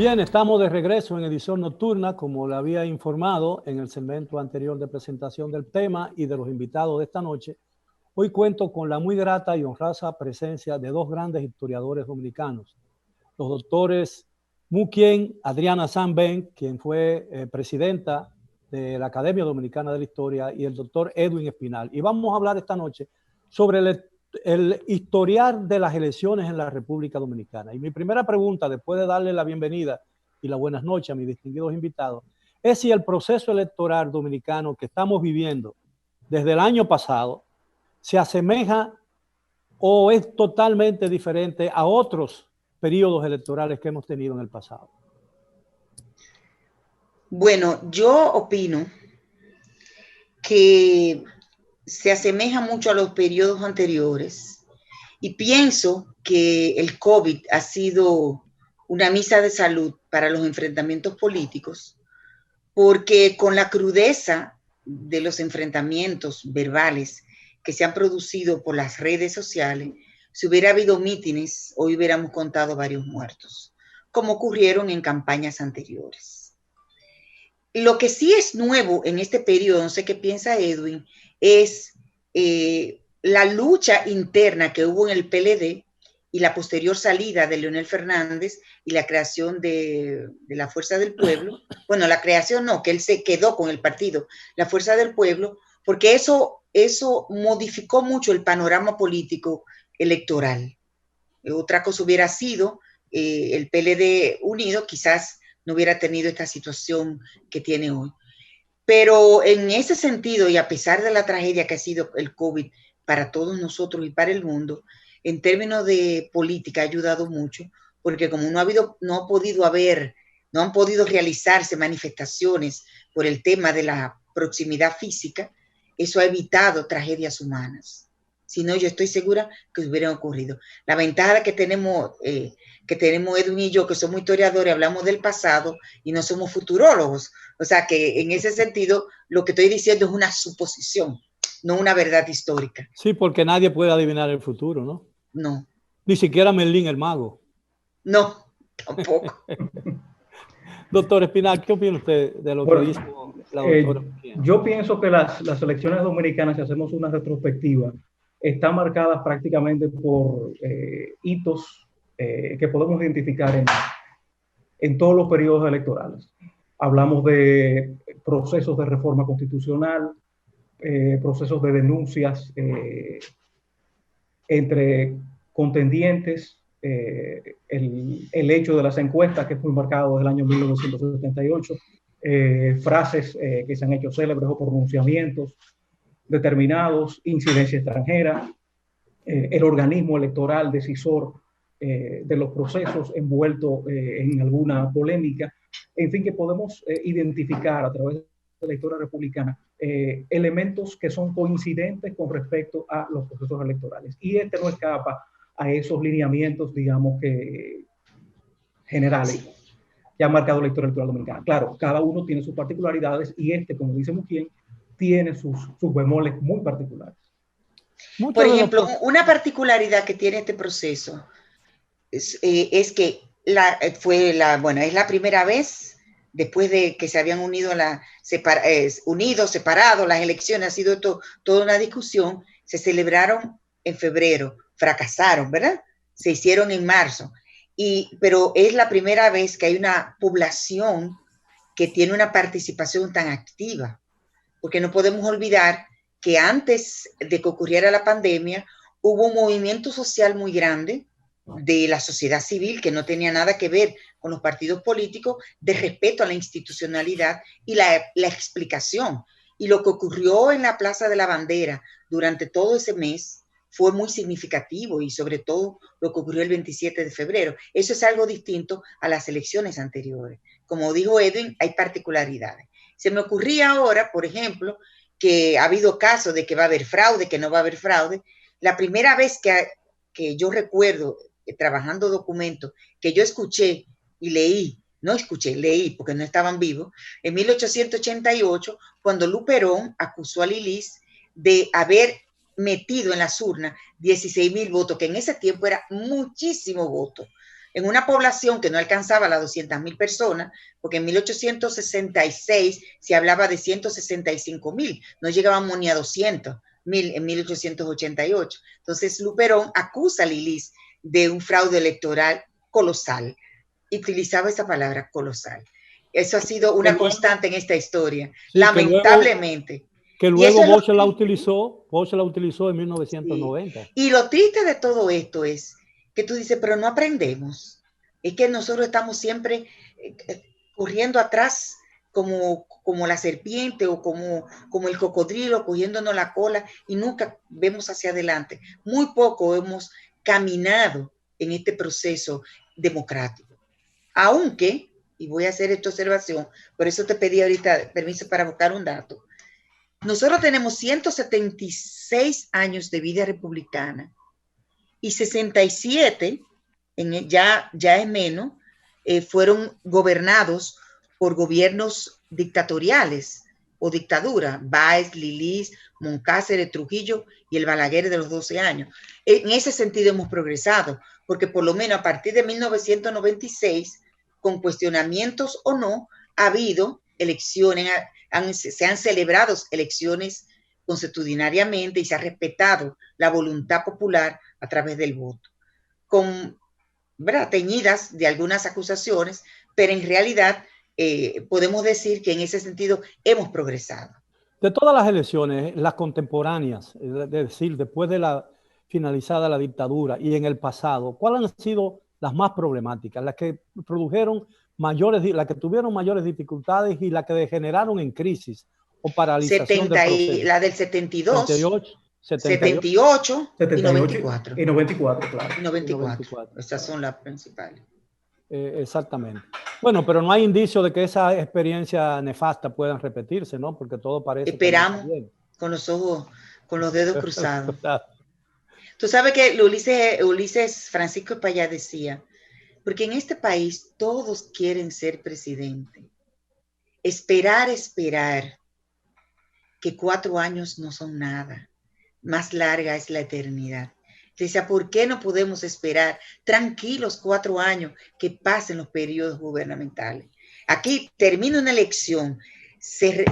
Bien, estamos de regreso en edición nocturna, como le había informado en el segmento anterior de presentación del tema y de los invitados de esta noche. Hoy cuento con la muy grata y honrosa presencia de dos grandes historiadores dominicanos, los doctores Muquien Adriana Sanben, quien fue presidenta de la Academia Dominicana de la Historia, y el doctor Edwin Espinal. Y vamos a hablar esta noche sobre el historial de las elecciones en la República Dominicana. Y mi primera pregunta, después de darle la bienvenida y las buenas noches a mis distinguidos invitados, es si el proceso electoral dominicano que estamos viviendo desde el año pasado se asemeja o es totalmente diferente a otros periodos electorales que hemos tenido en el pasado. Bueno, yo opino que se asemeja mucho a los periodos anteriores y pienso que el COVID ha sido una misa de salud para los enfrentamientos políticos, porque con la crudeza de los enfrentamientos verbales que se han producido por las redes sociales, si hubiera habido mítines, hoy hubiéramos contado varios muertos, como ocurrieron en campañas anteriores. Lo que sí es nuevo en este periodo, no sé qué piensa Edwin, es la lucha interna que hubo en el PLD y la posterior salida de Leonel Fernández y la creación de la Fuerza del Pueblo. Bueno, la creación no, que él se quedó con el partido, la Fuerza del Pueblo, porque eso modificó mucho el panorama político electoral. Otra cosa hubiera sido el PLD unido, quizás no hubiera tenido esta situación que tiene hoy. Pero en ese sentido, y a pesar de la tragedia que ha sido el COVID para todos nosotros y para el mundo, en términos de política ha ayudado mucho, porque como no han podido realizarse manifestaciones por el tema de la proximidad física, eso ha evitado tragedias humanas. Si no, yo estoy segura que hubieran ocurrido. La ventaja que tenemos Edwin y yo, que somos historiadores, hablamos del pasado y no somos futurólogos. O sea que en ese sentido, lo que estoy diciendo es una suposición, no una verdad histórica. Sí, porque nadie puede adivinar el futuro, ¿no? No. Ni siquiera Merlín el mago. No, tampoco. Doctor Espinal, ¿qué opina usted de lo que dijo la doctora? Yo pienso que las elecciones dominicanas, si hacemos una retrospectiva, están marcadas prácticamente por hitos que podemos identificar en todos los periodos electorales. Hablamos de procesos de reforma constitucional, procesos de denuncias entre contendientes, el hecho de las encuestas, que fue marcado desde el año 1978, frases que se han hecho célebres o pronunciamientos determinados, incidencia extranjera, el organismo electoral decisor de los procesos envuelto en alguna polémica, en fin, que podemos identificar a través de la historia republicana elementos que son coincidentes con respecto a los procesos electorales. Y este no escapa a esos lineamientos, digamos, que generales que han marcado la historia electoral dominicana. Claro, cada uno tiene sus particularidades y como dice Muquien, tiene sus bemoles muy particulares. Por ejemplo, una particularidad que tiene este proceso es que es la primera vez después de que se habían unido separados, las elecciones, ha sido toda una discusión, se celebraron en febrero, fracasaron, ¿verdad? Se hicieron en marzo, pero es la primera vez que hay una población que tiene una participación tan activa, porque no podemos olvidar que antes de que ocurriera la pandemia, hubo un movimiento social muy grande de la sociedad civil que no tenía nada que ver con los partidos políticos, de respeto a la institucionalidad y la explicación. Y lo que ocurrió en la Plaza de la Bandera durante todo ese mes fue muy significativo, y sobre todo lo que ocurrió el 27 de febrero. Eso es algo distinto a las elecciones anteriores. Como dijo Edwin, hay particularidades. Se me ocurría ahora, por ejemplo, que ha habido casos de que va a haber fraude, que no va a haber fraude. La primera vez que yo recuerdo trabajando documentos, que yo escuché y leí, no escuché, leí porque no estaban vivos, en 1888, cuando Luperón acusó a Lilis de haber metido en las urnas 16,000 votos, que en ese tiempo era muchísimo voto. en una población que no alcanzaba las 200.000 personas, porque en 1866 se hablaba de 165.000, no llegábamos ni a 200.000 en 1888. Entonces Luperón acusa a Lilis de un fraude electoral colosal. Utilizaba esa palabra, colosal. Eso ha sido una constante en esta historia, sí, lamentablemente. Que luego Bosch la utilizó en 1990. Sí. Y lo triste de todo esto es que tú dices, pero no aprendemos. Es que nosotros estamos siempre corriendo atrás como la serpiente o como el cocodrilo cogiéndonos la cola y nunca vemos hacia adelante. Muy poco hemos caminado en este proceso democrático. Aunque, y voy a hacer esta observación, por eso te pedí ahorita permiso para buscar un dato, nosotros tenemos 176 años de vida republicana y 67, ya es menos, fueron gobernados por gobiernos dictatoriales o dictadura, Báez, Lilis, Moncácer, Trujillo y el Balaguer de los 12 años. En ese sentido hemos progresado, porque por lo menos a partir de 1996, con cuestionamientos o no, ha habido elecciones, se han celebrado elecciones constitucionariamente y se ha respetado la voluntad popular a través del voto, con teñidas de algunas acusaciones, pero en realidad podemos decir que en ese sentido hemos progresado. De todas las elecciones, las contemporáneas, es decir, después de la finalizada la dictadura y en el pasado, ¿cuáles han sido las más problemáticas, las que produjeron las que tuvieron mayores dificultades y las que degeneraron en crisis o paralización del proceso? La del 72, 78 y 94. Y 94, claro. Y 94. Estas son las principales. Exactamente. Bueno, pero no hay indicio de que esa experiencia nefasta puedan repetirse, ¿no? Porque todo parece... Esperamos con los ojos, con los dedos cruzados. Tú sabes que Ulises Francisco Payá decía, porque en este país todos quieren ser presidente. Esperar, que 4 años no son nada. Más larga es la eternidad. Decía, ¿por qué no podemos esperar tranquilos 4 años que pasen los periodos gubernamentales? Aquí termina una elección, se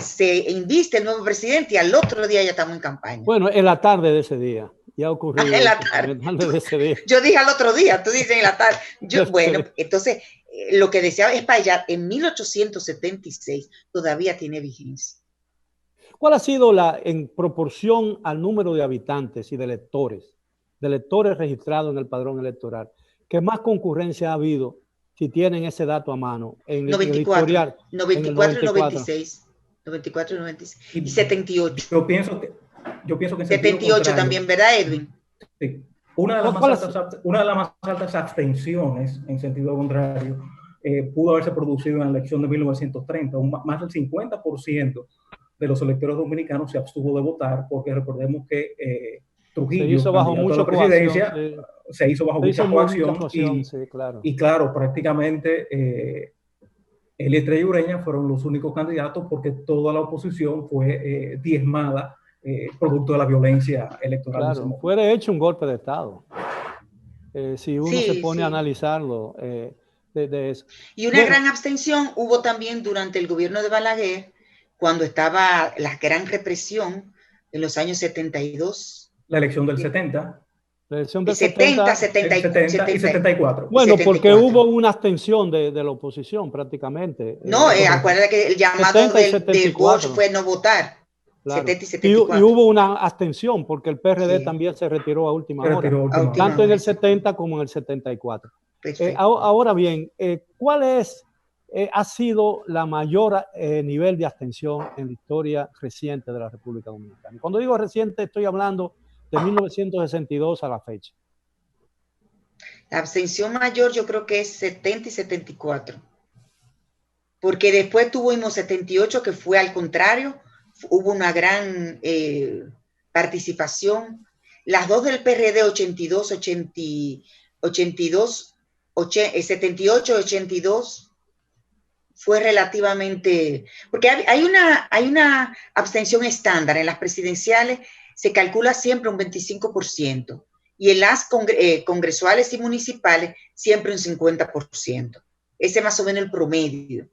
inviste el nuevo presidente y al otro día ya estamos en campaña. Bueno, en la tarde de ese día. Ya ocurrió. En la tarde. Yo dije al otro día, tú dices en la tarde. Bueno, entonces, lo que decía Espaillat en 1876 todavía tiene vigencia. ¿Cuál ha sido en proporción al número de habitantes y de electores registrados en el padrón electoral, que más concurrencia ha habido, si tienen ese dato a mano, en 94, el historial? 94 y 96. 94 y 96. Y 78. Yo pienso que en 78 también, ¿verdad, Edwin? Sí. Una de las más altas abstenciones, en sentido contrario, pudo haberse producido en la elección de 1930. Más del 50% de los electores dominicanos se abstuvo de votar, porque recordemos que Trujillo, se hizo bajo mucha presidencia, se hizo bajo mucha coacción y claro, prácticamente él y Estrella Ureña fueron los únicos candidatos porque toda la oposición fue diezmada producto de la violencia electoral. Claro, fue de hecho un golpe de Estado. Si uno se pone a analizarlo de eso. Y una gran abstención hubo también durante el gobierno de Balaguer, cuando estaba la gran represión en los años 72. La elección del 70. La elección del 70 y 74. Bueno, 74. Porque hubo una abstención de la oposición prácticamente. No, acuérdate que el llamado de Bosch fue no votar. Claro. 70 y 74. Y hubo una abstención porque el PRD también se retiró a última hora. Tanto en el 70 como en el 74. Ahora bien, ¿cuál ha sido la mayor nivel de abstención en la historia reciente de la República Dominicana? Cuando digo reciente, estoy hablando de 1962 a la fecha. La abstención mayor yo creo que es 70 y 74. Porque después tuvimos 78, que fue al contrario, hubo una gran participación. Las dos del PRD, 78, 82, fue relativamente, porque hay una abstención estándar en las presidenciales, se calcula siempre un 25%, y en las congresuales y municipales siempre un 50%. Ese es más o menos el promedio.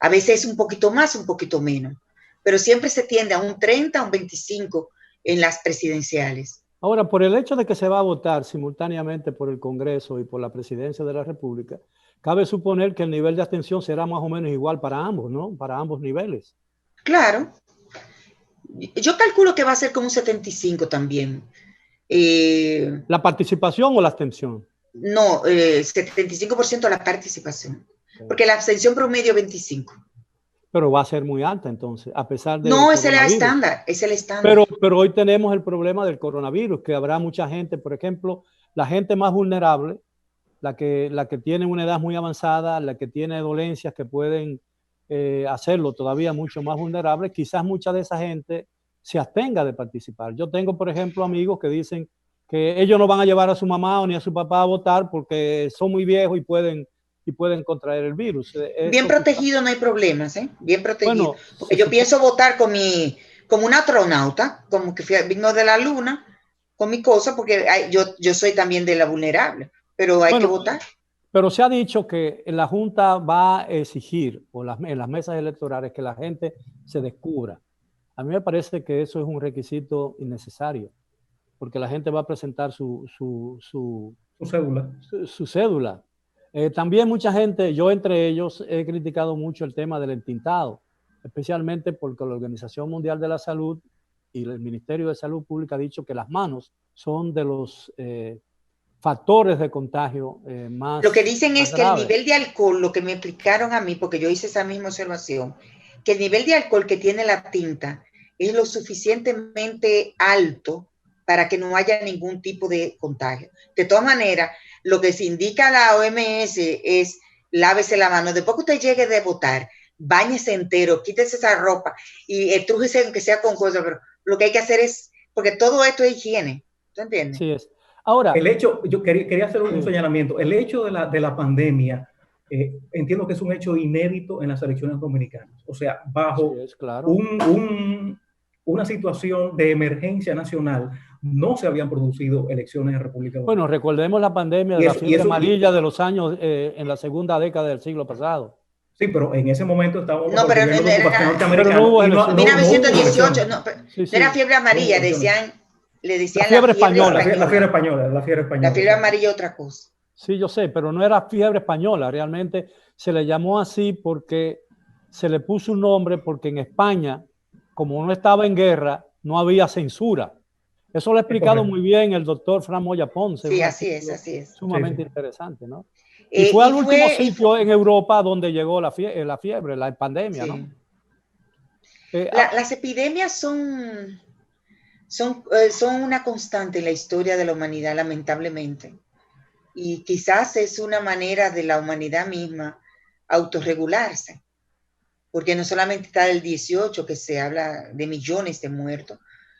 A veces es un poquito más, un poquito menos, pero siempre se tiende a un 30, a un 25 en las presidenciales. Ahora, por el hecho de que se va a votar simultáneamente por el Congreso y por la presidencia de la República, cabe suponer que el nivel de abstención será más o menos igual para ambos, ¿no? Para ambos niveles. Claro. Yo calculo que va a ser como un 75 también. ¿La participación o la abstención? No, 75% la participación. Porque la abstención promedio 25. Pero va a ser muy alta entonces, a pesar de... No, es el estándar, es el estándar. Pero hoy tenemos el problema del coronavirus, que habrá mucha gente, por ejemplo, la gente más vulnerable, la que tiene una edad muy avanzada, la que tiene dolencias que pueden hacerlo todavía mucho más vulnerable, quizás mucha de esa gente se abstenga de participar. Yo tengo, por ejemplo, amigos que dicen que ellos no van a llevar a su mamá o ni a su papá a votar porque son muy viejos y pueden contraer el virus. Bien protegido, no hay problemas, ¿eh? Bien protegido. Bueno, porque yo pienso votar como un astronauta, como que vino de la luna, con mi cosa, porque yo soy también de la vulnerable, pero hay que votar. Pero se ha dicho que la Junta va a exigir, o en las mesas electorales, que la gente se descubra. A mí me parece que eso es un requisito innecesario, porque la gente va a presentar su cédula. Su cédula. También mucha gente, yo entre ellos, he criticado mucho el tema del entintado, especialmente porque la Organización Mundial de la Salud y el Ministerio de Salud Pública ha dicho que las manos son de los factores de contagio más. Lo que dicen es que el nivel de alcohol, lo que me explicaron a mí, porque yo hice esa misma observación, que el nivel de alcohol que tiene la tinta es lo suficientemente alto para que no haya ningún tipo de contagio. De todas maneras, lo que se indica a la OMS es lávese la mano. Después que usted llegue de votar, báñese entero, quítese esa ropa y estrújese aunque sea con cosas, pero lo que hay que hacer es, porque todo esto es higiene, ¿tú entiendes? Sí es. Ahora, el hecho, yo quería hacer un señalamiento. El hecho de la pandemia, entiendo que es un hecho inédito en las elecciones dominicanas. O sea, bajo claro, una situación de emergencia nacional, no se habían producido elecciones en República Dominicana. Bueno, recordemos la pandemia de la fiebre amarilla de los años en la segunda década del siglo pasado. Sí, pero en ese momento estábamos no, pero no era, no hubo 1918, no era fiebre amarilla, le decían la fiebre española. La fiebre española. La fiebre amarilla otra cosa. Sí, yo sé, pero no era fiebre española, realmente se le llamó así porque se le puso un nombre porque en España, como no estaba en guerra, no había censura. Eso lo ha explicado muy bien el doctor Fran Moya Ponce. Sí, así es. Sumamente interesante, ¿no? Y fue al último sitio en Europa donde llegó la fiebre, la pandemia, ¿no? Las epidemias son una constante en la historia de la humanidad, lamentablemente. Y quizás es una manera de la humanidad misma autorregularse. Porque no solamente está el 18, que se habla de millones de muertos.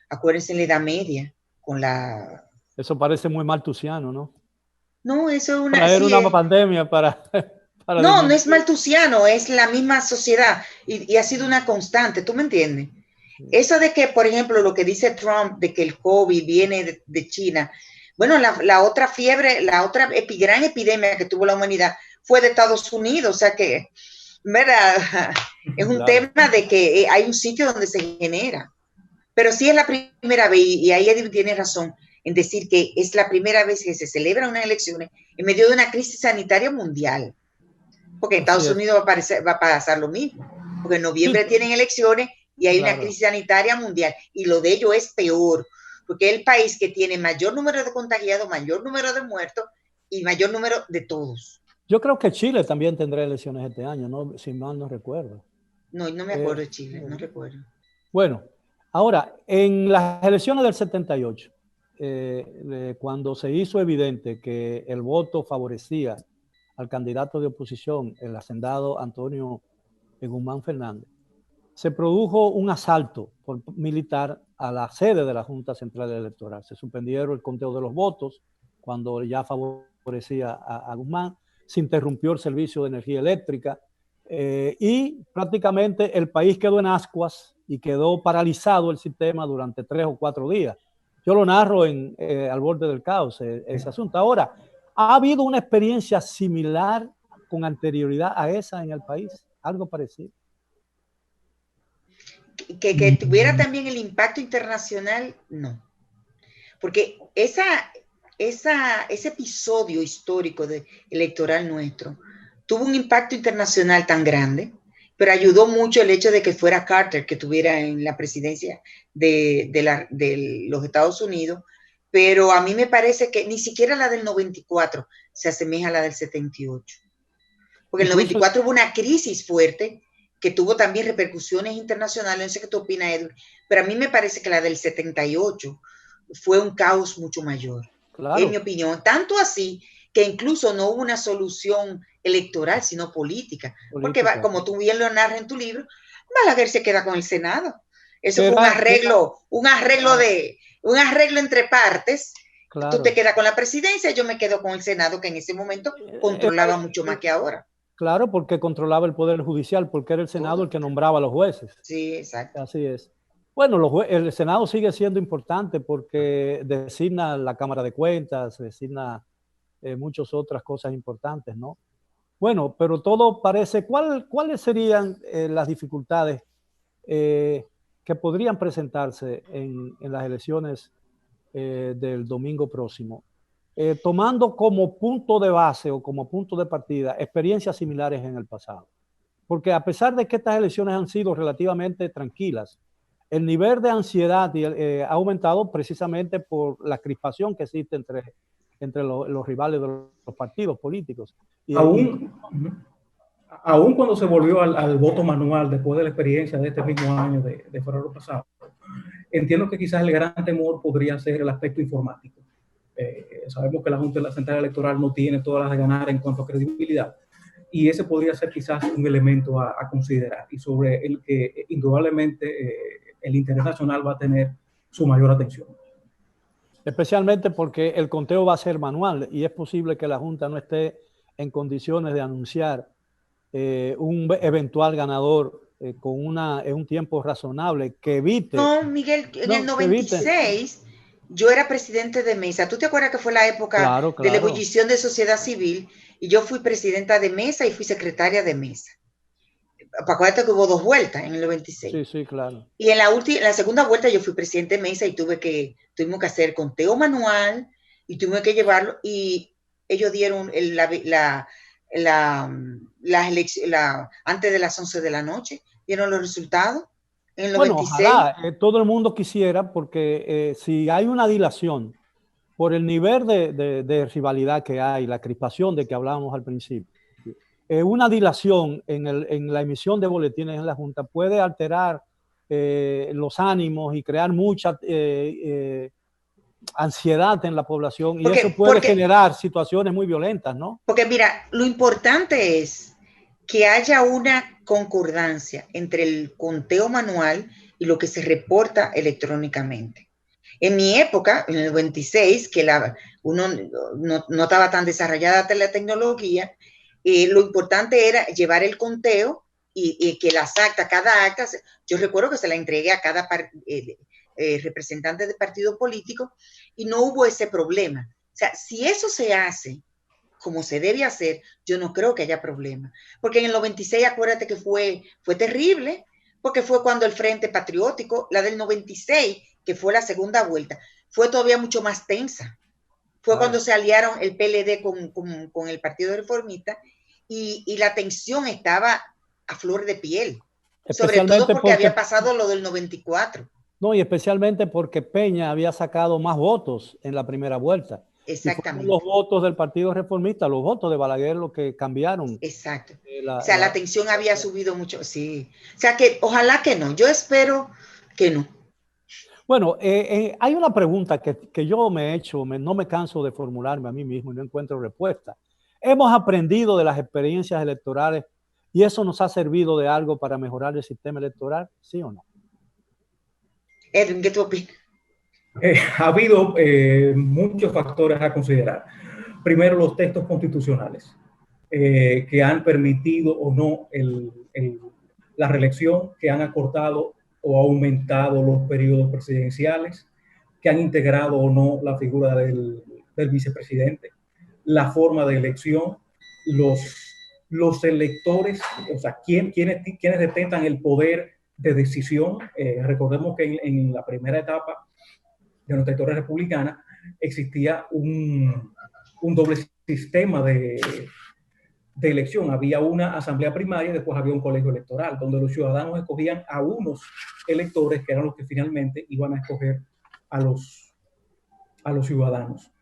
Acuérdense en la Edad Media, con la... Eso parece muy maltusiano, ¿no? No, eso es una... Traer una pandemia para no es maltusiano, es la misma sociedad y ha sido una constante, ¿tú me entiendes? Eso de que, por ejemplo, lo que dice Trump, de que el COVID viene de China, bueno, la otra fiebre, la otra gran epidemia que tuvo la humanidad fue de Estados Unidos, o sea que, ¿verdad? Es un tema de que hay un sitio donde se genera. Pero sí es la primera vez, y ahí Edwin tiene razón en decir que es la primera vez que se celebran unas elecciones en medio de una crisis sanitaria mundial. Porque en Estados Unidos va a pasar lo mismo. Porque en noviembre tienen elecciones y hay una crisis sanitaria mundial. Y lo de ello es peor, porque es el país que tiene mayor número de contagiados, mayor número de muertos y mayor número de todos. Yo creo que Chile también tendrá elecciones este año, ¿no? Si mal no recuerdo. No me acuerdo de Chile, no recuerdo. Bueno, ahora, en las elecciones del 78, cuando se hizo evidente que el voto favorecía al candidato de oposición, el hacendado Antonio Guzmán Fernández, se produjo un asalto militar a la sede de la Junta Central Electoral. Se suspendieron el conteo de los votos cuando ya favorecía a Guzmán, se interrumpió el servicio de energía eléctrica y prácticamente el país quedó en ascuas y quedó paralizado el sistema durante 3 o 4 días. Yo lo narro en Al borde del caos, ese asunto. Ahora, ¿ha habido una experiencia similar con anterioridad a esa en el país? ¿Algo parecido? Que tuviera también el impacto internacional, no. Porque ese episodio histórico electoral nuestro tuvo un impacto internacional tan grande, pero ayudó mucho el hecho de que fuera Carter que tuviera en la presidencia de los Estados Unidos, pero a mí me parece que ni siquiera la del 94 se asemeja a la del 78. Porque en el 94 hubo una crisis fuerte que tuvo también repercusiones internacionales, no sé qué tú opinas, Edwin, pero a mí me parece que la del 78 fue un caos mucho mayor, claro, en mi opinión. Tanto así que incluso no hubo una solución electoral, sino política. Porque como tú bien lo narras en tu libro, Balaguer se queda con el Senado. Eso fue un arreglo entre partes. Claro. Tú te quedas con la presidencia, yo me quedo con el Senado, que en ese momento controlaba mucho más que ahora. Claro, porque controlaba el Poder Judicial, porque era el Senado el que nombraba a los jueces. Sí, exacto. Así es. Bueno, el Senado sigue siendo importante porque designa la Cámara de Cuentas, designa muchas otras cosas importantes, ¿no? Bueno, pero todo parece... ¿Cuáles serían las dificultades que podrían presentarse en las elecciones del domingo próximo? Tomando como punto de base o como punto de partida experiencias similares en el pasado. Porque a pesar de que estas elecciones han sido relativamente tranquilas, el nivel de ansiedad ha aumentado precisamente por la crispación que existe entre los rivales de los partidos políticos. Aún cuando se volvió al voto manual después de la experiencia de este mismo año de febrero pasado, entiendo que quizás el gran temor podría ser el aspecto informático. Sabemos que la Junta Central Electoral no tiene todas las de ganar en cuanto a credibilidad, y ese podría ser quizás un elemento a considerar, y sobre el que indudablemente el interés nacional va a tener su mayor atención. Especialmente porque el conteo va a ser manual y es posible que la Junta no esté en condiciones de anunciar un eventual ganador en un tiempo razonable que evite... No, Miguel, en el 96 yo era presidente de mesa. ¿Tú te acuerdas que fue la época de la ebullición de sociedad civil? Y yo fui presidenta de mesa y fui secretaria de mesa. Acuérdate que hubo 2 vueltas en el 96. Sí, sí, claro. Y en la segunda vuelta yo fui presidente de mesa y tuvimos que hacer conteo manual y tuvimos que llevarlo, y ellos dieron antes de las 11 de la noche, dieron los resultados en el 96. Bueno, ojalá todo el mundo quisiera, porque si hay una dilación por el nivel de rivalidad que hay, la crispación de que hablábamos al principio, una dilación en la emisión de boletines en la Junta puede alterar los ánimos y crear mucha ansiedad en la población, y eso puede generar situaciones muy violentas, ¿no? Porque mira, lo importante es que haya una concordancia entre el conteo manual y lo que se reporta electrónicamente. En mi época, en el 96, que uno no estaba tan desarrollada la tecnología, lo importante era llevar el conteo y que cada acta, yo recuerdo que se la entregué a cada representante de partido político, y no hubo ese problema. O sea, si eso se hace como se debe hacer, yo no creo que haya problema. Porque en el 96, acuérdate que fue terrible, porque fue cuando el Frente Patriótico, la del 96, que fue la segunda vuelta, fue todavía mucho más tensa. Fue cuando se aliaron el PLD con el Partido Reformista, y la tensión estaba a flor de piel. Sobre todo porque había pasado lo del 94. No, y especialmente porque Peña había sacado más votos en la primera vuelta. Exactamente. Los votos del Partido Reformista, los votos de Balaguer, lo que cambiaron. Exacto. La tensión había subido mucho, sí. O sea, que ojalá que no. Yo espero que no. Bueno, hay una pregunta que yo me he hecho, no me canso de formularme a mí mismo y no encuentro respuesta. ¿Hemos aprendido de las experiencias electorales y eso nos ha servido de algo para mejorar el sistema electoral? ¿Sí o no? Edwin, ¿qué tú opinas? Ha habido muchos factores a considerar. Primero, los textos constitucionales que han permitido o no la reelección, que han acortado o aumentado los periodos presidenciales, que han integrado o no la figura del vicepresidente, la forma de elección, los electores, o sea, quienes detentan el poder de decisión. Recordemos que en la primera etapa de nuestra historia republicana existía un doble sistema de elección. Había una asamblea primaria y después había un colegio electoral, donde los ciudadanos escogían a unos electores que eran los que finalmente iban a escoger a los ciudadanos.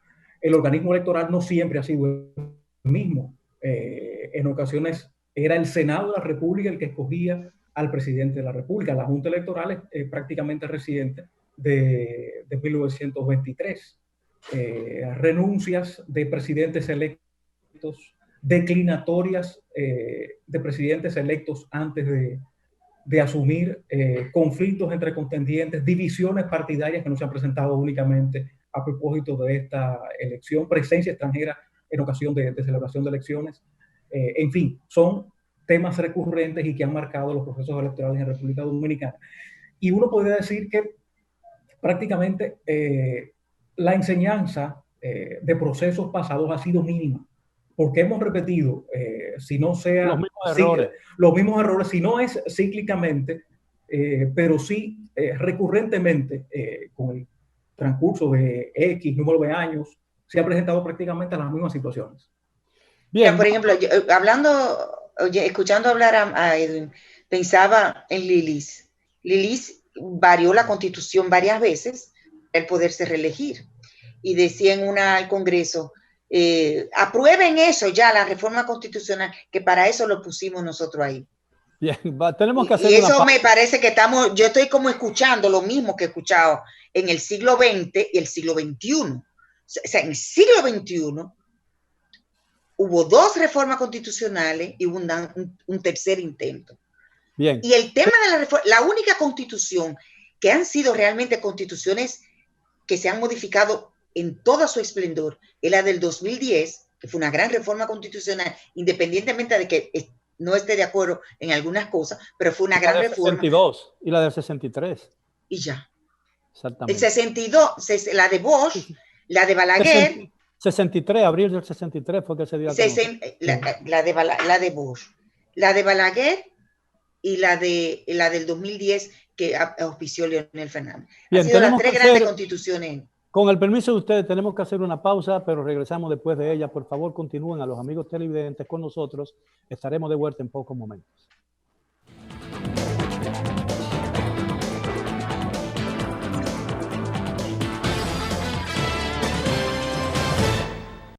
El organismo electoral no siempre ha sido el mismo. En ocasiones era el Senado de la República el que escogía al presidente de la República. La Junta Electoral es prácticamente reciente de 1923. Renuncias de presidentes electos, declinatorias de presidentes electos antes de asumir, conflictos entre contendientes, divisiones partidarias que no se han presentado únicamente a propósito de esta elección, presencia extranjera en ocasión de celebración de elecciones. En fin, son temas recurrentes y que han marcado los procesos electorales en República Dominicana. Y uno podría decir que prácticamente la enseñanza de procesos pasados ha sido mínima, porque hemos repetido, si no sea los mismos errores, si no es cíclicamente, pero sí recurrentemente, con el transcurso de X número de años, se ha presentado prácticamente las mismas situaciones. Bien. Por ejemplo, escuchando hablar a Edwin, pensaba en Lilis. Lilis varió la Constitución varias veces, el poderse reelegir, y decía al Congreso, aprueben eso ya, la reforma constitucional, que para eso lo pusimos nosotros ahí. Bien, tenemos que hacer y eso me parece que yo estoy como escuchando lo mismo que he escuchado en el siglo XX y el siglo XXI. O sea, en el siglo XXI hubo 2 reformas constitucionales y hubo un tercer intento. Bien. Y el tema de la reforma, la única constitución que han sido realmente constituciones que se han modificado en todo su esplendor es la del 2010, que fue una gran reforma constitucional, independientemente de que no esté de acuerdo en algunas cosas, pero fue una gran reforma. 62 y la del 63. Y ya. Exactamente. El 62, la de Bosch, la de Balaguer. 63, abril del 63 fue que se dio a la de Bosch, la de Balaguer y la del 2010 que auspició Leonel Fernández. Han sido las 3 grandes constituciones. Con el permiso de ustedes, tenemos que hacer una pausa, pero regresamos después de ella. Por favor, continúen a los amigos televidentes con nosotros. Estaremos de vuelta en pocos momentos.